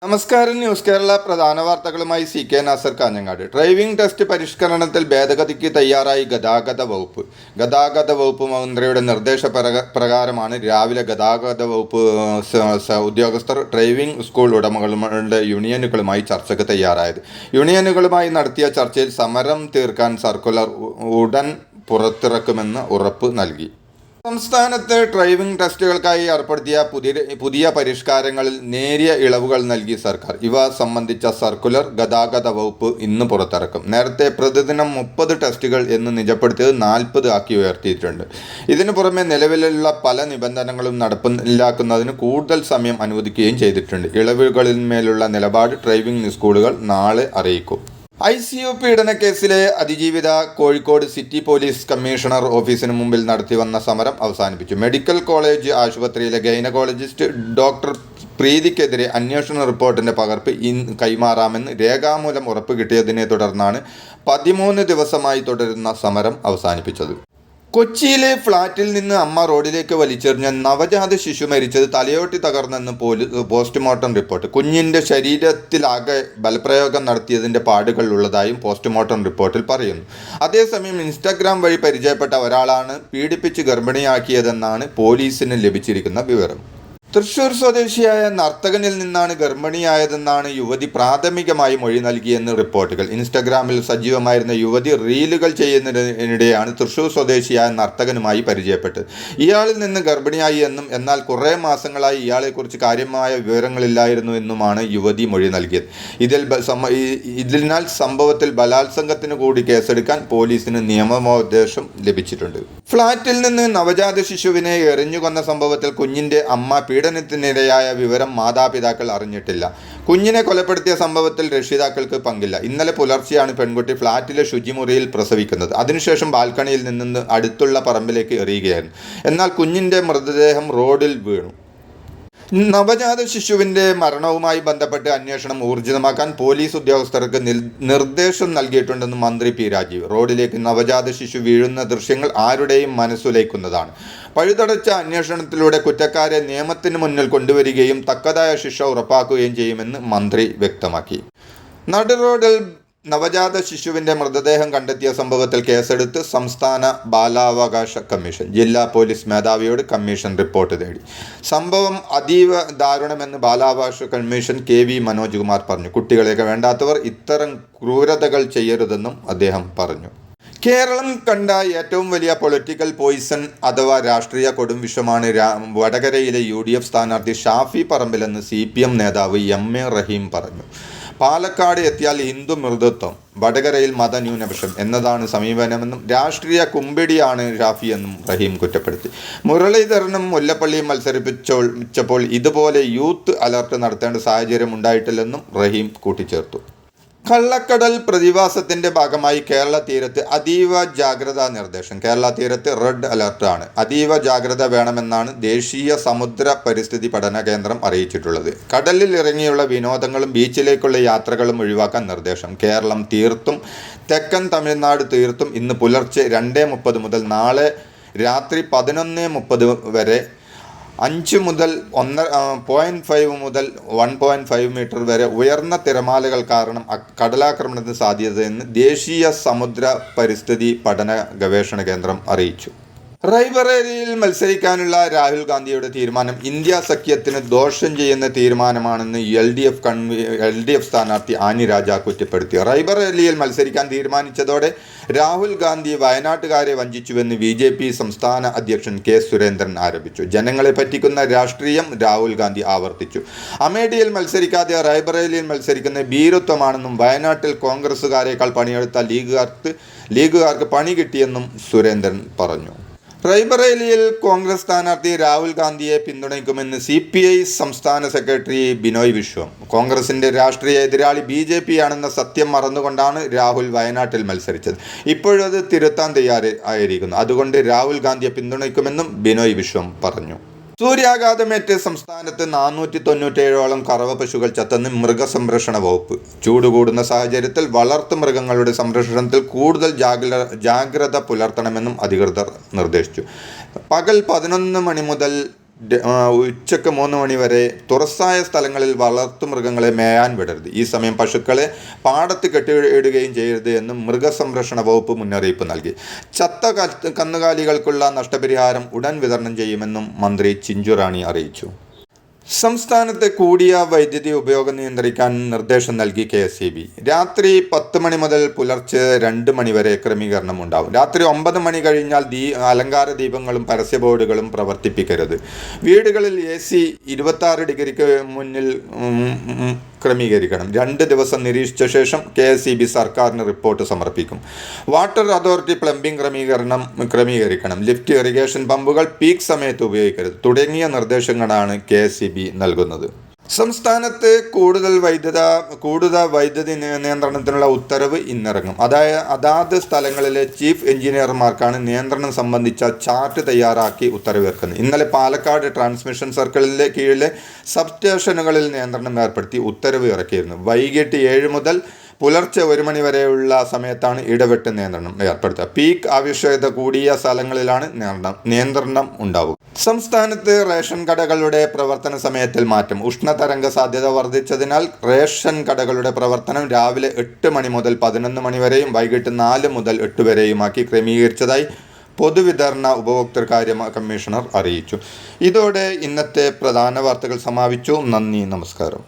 നമസ്കാരം. ന്യൂസ് കേരള പ്രധാന വാർത്തകളുമായി C K Nasar Kanhangad. Driving test പരിഷ്കരണത്തിൽ ഭേദഗതിക്ക് തയ്യാറായി ഗതാഗത വകുപ്പ്. ഗതാഗത വകുപ്പ് മന്ത്രിയുടെ പ്രകാരമാണ് രാവിലെ ഗതാഗത വകുപ്പ് ഉദ്യോഗസ്ഥർ ഡ്രൈവിംഗ് സ്കൂൾ ഉടമകളുടെ യൂണിയനുകളുമായി ചർച്ചയ്ക്ക് തയ്യാറായത്. യൂണിയനുകളുമായി നടത്തിയ ചർച്ചയിൽ സമരം തീർക്കാൻ സർക്കുലർ ഉടൻ പുറത്തിറക്കുമെന്ന് ഉറപ്പ് നൽകി. സംസ്ഥാനത്ത് ഡ്രൈവിംഗ് ടെസ്റ്റുകൾക്കായി ഏർപ്പെടുത്തിയ പുതിയ പരിഷ്കാരങ്ങളിൽ നേരിയ ഇളവുകൾ നൽകി സർക്കാർ. ഇവ സംബന്ധിച്ച സർക്കുലർ ഗതാഗത വകുപ്പ് ഇന്ന് പുറത്തിറക്കും. നേരത്തെ പ്രതിദിനം 30 ടെസ്റ്റുകൾ എന്ന് നിജപ്പെടുത്തിയത് 40 ആക്കി ഉയർത്തിയിട്ടുണ്ട്. ഇതിനു പുറമെ നിലവിലുള്ള പല നിബന്ധനകളും നടപ്പിലാക്കുന്നതിന് കൂടുതൽ സമയം അനുവദിക്കുകയും ചെയ്തിട്ടുണ്ട്. ഇളവുകളിന്മേലുള്ള നിലപാട് ഡ്രൈവിംഗ് സ്കൂളുകൾ നാളെ അറിയിക്കും. ICU പീഡനക്കേസിലെ അതിജീവിത കോഴിക്കോട് സിറ്റി പോലീസ് കമ്മീഷണർ ഓഫീസിന് മുമ്പിൽ നടത്തിവന്ന സമരം അവസാനിപ്പിച്ചു. മെഡിക്കൽ കോളേജ് ആശുപത്രിയിലെ ഗൈനക്കോളജിസ്റ്റ് ഡോക്ടർ പ്രീതിക്കെതിരെ അന്വേഷണ റിപ്പോർട്ടിന്റെ പകർപ്പ് കൈമാറാമെന്ന് രേഖാമൂലം ഉറപ്പ് കിട്ടിയതിനെ തുടർന്നാണ് 13 ദിവസമായി തുടരുന്ന സമരം അവസാനിപ്പിച്ചത്. കൊച്ചിയിലെ ഫ്ളാറ്റിൽ നിന്ന് അമ്മ റോഡിലേക്ക് വലിച്ചെറിഞ്ഞ നവജാത ശിശു മരിച്ചത് തലയോട്ടി തകർന്നെന്ന് പോസ്റ്റ്മോർട്ടം റിപ്പോർട്ട്. കുഞ്ഞിൻ്റെ ശരീരത്തിലാകെ ബലപ്രയോഗം നടത്തിയതിൻ്റെ പാടുകൾ ഉള്ളതായും പോസ്റ്റ്മോർട്ടം റിപ്പോർട്ടിൽ പറയുന്നു. അതേസമയം ഇൻസ്റ്റാഗ്രാം വഴി പരിചയപ്പെട്ട ഒരാളാണ് പീഡിപ്പിച്ച് ഗർഭിണിയാക്കിയതെന്നാണ് പോലീസിന് ലഭിച്ചിരിക്കുന്ന വിവരം. തൃശൂർ സ്വദേശിയായ നർത്തകനിൽ നിന്നാണ് ഗർഭിണിയായതെന്നാണ് യുവതി പ്രാഥമികമായി മൊഴി നൽകിയെന്ന് റിപ്പോർട്ടുകൾ. ഇൻസ്റ്റഗ്രാമിൽ സജീവമായിരുന്ന യുവതി റീലുകൾ ചെയ്യുന്നതിനിടെയാണ് തൃശൂർ സ്വദേശിയായ നർത്തകനുമായി പരിചയപ്പെട്ടത്. ഇയാളിൽ നിന്ന് ഗർഭിണിയായി എന്നും എന്നാൽ കുറേ മാസങ്ങളായി ഇയാളെക്കുറിച്ച് കാര്യമായ വിവരങ്ങളില്ലായിരുന്നു എന്നുമാണ് യുവതി മൊഴി നൽകിയത്. ഇതിനാൽ സംഭവത്തിൽ ബലാത്സംഗത്തിന് കൂടി കേസെടുക്കാൻ പോലീസിന് നിയമോപദേശം ലഭിച്ചിട്ടുണ്ട്. ഫ്ളാറ്റിൽ നിന്ന് നവജാത ശിശുവിനെ എറിഞ്ഞുകൊന്ന സംഭവത്തിൽ കുഞ്ഞിൻ്റെ അമ്മ പീഡനത്തിനിരയായ വിവരം മാതാപിതാക്കൾ അറിഞ്ഞിട്ടില്ല. കുഞ്ഞിനെ കൊലപ്പെടുത്തിയ സംഭവത്തിൽ രക്ഷിതാക്കൾക്ക് പങ്കില്ല. ഇന്നലെ പുലർച്ചെയാണ് പെൺകുട്ടി ഫ്ളാറ്റിലെ ശുചിമുറിയിൽ പ്രസവിക്കുന്നത്. അതിനുശേഷം ബാൽക്കണിയിൽ നിന്ന് അടുത്തുള്ള പറമ്പിലേക്ക് എറിയുകയായിരുന്നു. എന്നാൽ കുഞ്ഞിൻ്റെ മൃതദേഹം റോഡിൽ വീണു. നവജാത ശിശുവിൻ്റെ മരണവുമായി ബന്ധപ്പെട്ട് അന്വേഷണം ഊർജിതമാക്കാൻ പോലീസ് ഉദ്യോഗസ്ഥർക്ക് നിർദ്ദേശം നൽകിയിട്ടുണ്ടെന്ന് മന്ത്രി പി രാജീവ്. റോഡിലേക്ക് നവജാത ശിശു വീഴുന്ന ദൃശ്യങ്ങൾ ആരുടെയും മനസ്സുലയ്ക്കുന്നതാണ്. പഴുതടച്ച അന്വേഷണത്തിലൂടെ കുറ്റക്കാരെ നിയമത്തിന് മുന്നിൽ കൊണ്ടുവരികയും തക്കതായ ശിക്ഷ ഉറപ്പാക്കുകയും ചെയ്യുമെന്ന് മന്ത്രി വ്യക്തമാക്കി. നടുറോഡിൽ നവജാത ശിശുവിൻ്റെ മൃതദേഹം കണ്ടെത്തിയ സംഭവത്തിൽ കേസെടുത്ത് സംസ്ഥാന ബാലാവകാശ കമ്മീഷൻ. ജില്ലാ പോലീസ് മേധാവിയോട് കമ്മീഷൻ റിപ്പോർട്ട് തേടി. സംഭവം അതീവ ദാരുണമെന്ന് ബാലാവകാശ കമ്മീഷൻ KV മനോജ് കുമാർ പറഞ്ഞു. കുട്ടികളെയൊക്കെ വേണ്ടാത്തവർ ഇത്തരം ക്രൂരതകൾ ചെയ്യരുതെന്നും അദ്ദേഹം പറഞ്ഞു. കേരളം കണ്ട ഏറ്റവും വലിയ പൊളിറ്റിക്കൽ പോയിസൺ അഥവാ രാഷ്ട്രീയ കൊടുംവിഷമാണ് വടകരയിലെ UDF സ്ഥാനാർത്ഥി ഷാഫി പറമ്പിലെന്ന് CPM നേതാവ് MA റഹീം പറഞ്ഞു. പാലക്കാട് എത്തിയാൽ ഹിന്ദു മൃദുത്വം, വടകരയിൽ മതന്യൂനപക്ഷം എന്നതാണ് സമീപനമെന്നും രാഷ്ട്രീയ കുമ്പിടിയാണ് ഷാഫിയെന്നും റഹീം കുറ്റപ്പെടുത്തി. മുരളീധരനും മുല്ലപ്പള്ളിയും മത്സരിപ്പിച്ചപ്പോൾ ഇതുപോലെ യൂത്ത് അലർട്ട് നടത്തേണ്ട സാഹചര്യം ഉണ്ടായിട്ടില്ലെന്നും റഹീം കൂട്ടിച്ചേർത്തു. കള്ളക്കടൽ പ്രതിഭാസത്തിന്റെ ഭാഗമായി കേരള തീരത്ത് അതീവ ജാഗ്രതാ നിർദ്ദേശം. കേരള തീരത്ത് റെഡ് അലർട്ടാണ്. അതീവ ജാഗ്രത വേണമെന്നാണ് ദേശീയ സമുദ്ര പരിസ്ഥിതി പഠന കേന്ദ്രം അറിയിച്ചിട്ടുള്ളത്. കടലിൽ ഇറങ്ങിയുള്ള വിനോദങ്ങളും ബീച്ചിലേക്കുള്ള യാത്രകളും ഒഴിവാക്കാൻ നിർദ്ദേശം. കേരളം തീർത്തും തെക്കൻ തമിഴ്നാട് തീർത്തും ഇന്ന് പുലർച്ചെ 2:30 മുതൽ നാളെ രാത്രി 11:30 വരെ 5 മുതൽ 0.5 മുതൽ 1.5 മീറ്റർ വരെ ഉയർന്ന തിരമാലകൾ കാരണം കടലാക്രമണത്തിന് സാധ്യതയെന്ന് ദേശീയ സമുദ്ര പരിസ്ഥിതി പഠന ഗവേഷണ കേന്ദ്രം അറിയിച്ചു. റായ്ബറേലിയിൽ മത്സരിക്കാനുള്ള രാഹുൽ ഗാന്ധിയുടെ തീരുമാനം ഇന്ത്യ സഖ്യത്തിന് ദോഷം ചെയ്യുന്ന തീരുമാനമാണെന്ന് LDF സ്ഥാനാർത്ഥി ആനി രാജ കുറ്റപ്പെടുത്തി. റായ്ബറേലിയിൽ മത്സരിക്കാൻ തീരുമാനിച്ചതോടെ രാഹുൽ ഗാന്ധി വയനാട്ടുകാരെ വഞ്ചിച്ചുവെന്ന് BJP സംസ്ഥാന അധ്യക്ഷൻ K സുരേന്ദ്രൻ ആരോപിച്ചു. ജനങ്ങളെ പറ്റിക്കുന്ന രാഷ്ട്രീയം രാഹുൽ ഗാന്ധി ആവർത്തിച്ചു. അമേഠിയിൽ മത്സരിക്കാതെ റായ്ബറേലിയിൽ മത്സരിക്കുന്ന ഭീരുത്വമാണെന്നും വയനാട്ടിൽ കോൺഗ്രസുകാരേക്കാൾ പണിയെടുത്ത ലീഗുകാർക്ക് പണി കിട്ടിയെന്നും സുരേന്ദ്രൻ പറഞ്ഞു. റായ്ബറേലിയിൽ കോൺഗ്രസ് സ്ഥാനാർത്ഥി രാഹുൽ ഗാന്ധിയെ പിന്തുണയ്ക്കുമെന്ന് CPI സംസ്ഥാന സെക്രട്ടറി ബിനോയ് വിശ്വം. കോൺഗ്രസിൻ്റെ രാഷ്ട്രീയ എതിരാളി BJP ആണെന്ന സത്യം മറന്നുകൊണ്ടാണ് രാഹുൽ വയനാട്ടിൽ മത്സരിച്ചത്. ഇപ്പോഴത് തിരുത്താൻ തയ്യാറായിരിക്കുന്നു. അതുകൊണ്ട് രാഹുൽ ഗാന്ധിയെ പിന്തുണയ്ക്കുമെന്നും ബിനോയ് വിശ്വം പറഞ്ഞു. സൂര്യാഘാതമേറ്റ് സംസ്ഥാനത്ത് 497ഓളം കറവ പശുക്കൾ ചത്തെന്ന് മൃഗസംരക്ഷണ വകുപ്പ്. ചൂട് കൂടുന്ന സാഹചര്യത്തിൽ വളർത്തു മൃഗങ്ങളുടെ സംരക്ഷണത്തിൽ കൂടുതൽ ജാഗ്രത പുലർത്തണമെന്നും അധികൃതർ നിർദ്ദേശിച്ചു. പകൽ 11 മണി മുതൽ ഉച്ചയ്ക്ക് 3 മണി വരെ തുറസായ സ്ഥലങ്ങളിൽ വളർത്തുമൃഗങ്ങളെ മേയാൻ വിടരുത്. ഈ സമയം പശുക്കളെ പാടത്ത് കെട്ടിയിടുകയും ചെയ്യരുത് എന്നും മൃഗസംരക്ഷണ വകുപ്പ് മുന്നറിയിപ്പ് നൽകി. ചത്ത കന്നുകാലികൾക്കുള്ള നഷ്ടപരിഹാരം ഉടൻ വിതരണം ചെയ്യുമെന്നും മന്ത്രി ചിഞ്ചു റാണി അറിയിച്ചു. സംസ്ഥാനത്ത് കൂടിയ വൈദ്യുതി ഉപയോഗം നിയന്ത്രിക്കാൻ നിർദ്ദേശം നൽകി KSEB. രാത്രി 10 മണി മുതൽ പുലർച്ചെ 2 മണി വരെ ക്രമീകരണം ഉണ്ടാവും. രാത്രി 9 മണി കഴിഞ്ഞാൽ അലങ്കാര ദീപങ്ങളും പരസ്യ ബോർഡുകളും പ്രവർത്തിപ്പിക്കരുത്. വീടുകളിൽ AC 26 ഡിഗ്രിക്ക് മുന്നിൽ ക്രമീകരിക്കണം. 2 ദിവസം നിരീക്ഷിച്ച ശേഷം KSEB സർക്കാരിന് റിപ്പോർട്ട് സമർപ്പിക്കും. വാട്ടർ അതോറിറ്റി പ്ലംബിംഗ് ക്രമീകരിക്കണം. ലിഫ്റ്റ്, ഇറിഗേഷൻ പമ്പുകൾ പീക്ക് സമയത്ത് ഉപയോഗിക്കരുത് തുടങ്ങിയ നിർദ്ദേശങ്ങളാണ് KSEB നൽകുന്നത്. സംസ്ഥാനത്ത് കൂടുതൽ വൈദ്യുതി നിയന്ത്രണത്തിനുള്ള ഉത്തരവ് ഇന്നിറങ്ങും. അതാത് സ്ഥലങ്ങളിലെ ചീഫ് എഞ്ചിനീയർമാർക്കാണ് നിയന്ത്രണം സംബന്ധിച്ച ചാർട്ട് തയ്യാറാക്കി ഉത്തരവിറക്കുന്നത്. ഇന്നലെ പാലക്കാട് ട്രാൻസ്മിഷൻ സർക്കിളിലെ കീഴിലെ സബ് സ്റ്റേഷനുകളിൽ നിയന്ത്രണം ഏർപ്പെടുത്തി ഉത്തരവ് ഇറക്കിയിരുന്നു. വൈകിട്ട് 7 മുതൽ പുലർച്ചെ 1 മണി വരെയുള്ള സമയത്താണ് ഇടവിട്ട് നിയന്ത്രണം ഏർപ്പെടുത്തുക. പീക്ക് ആവശ്യകത കൂടിയ സ്ഥലങ്ങളിലാണ് നിയന്ത്രണം ഉണ്ടാവുക. സംസ്ഥാനത്ത് റേഷൻ കടകളുടെ പ്രവർത്തന സമയത്തിൽ മാറ്റം. ഉഷ്ണതരംഗ സാധ്യത വർദ്ധിച്ചതിനാൽ റേഷൻ കടകളുടെ പ്രവർത്തനം രാവിലെ 8 മണി മുതൽ 11 മണി വരെയും വൈകിട്ട് 4 മുതൽ 8 വരെയുമാക്കി ക്രമീകരിച്ചതായി പൊതുവിതരണ ഉപഭോക്തൃകാര്യ കമ്മീഷണർ അറിയിച്ചു. ഇതോടെ ഇന്നത്തെ പ്രധാന വാർത്തകൾ സമാപിച്ചു. നന്ദി, നമസ്കാരം.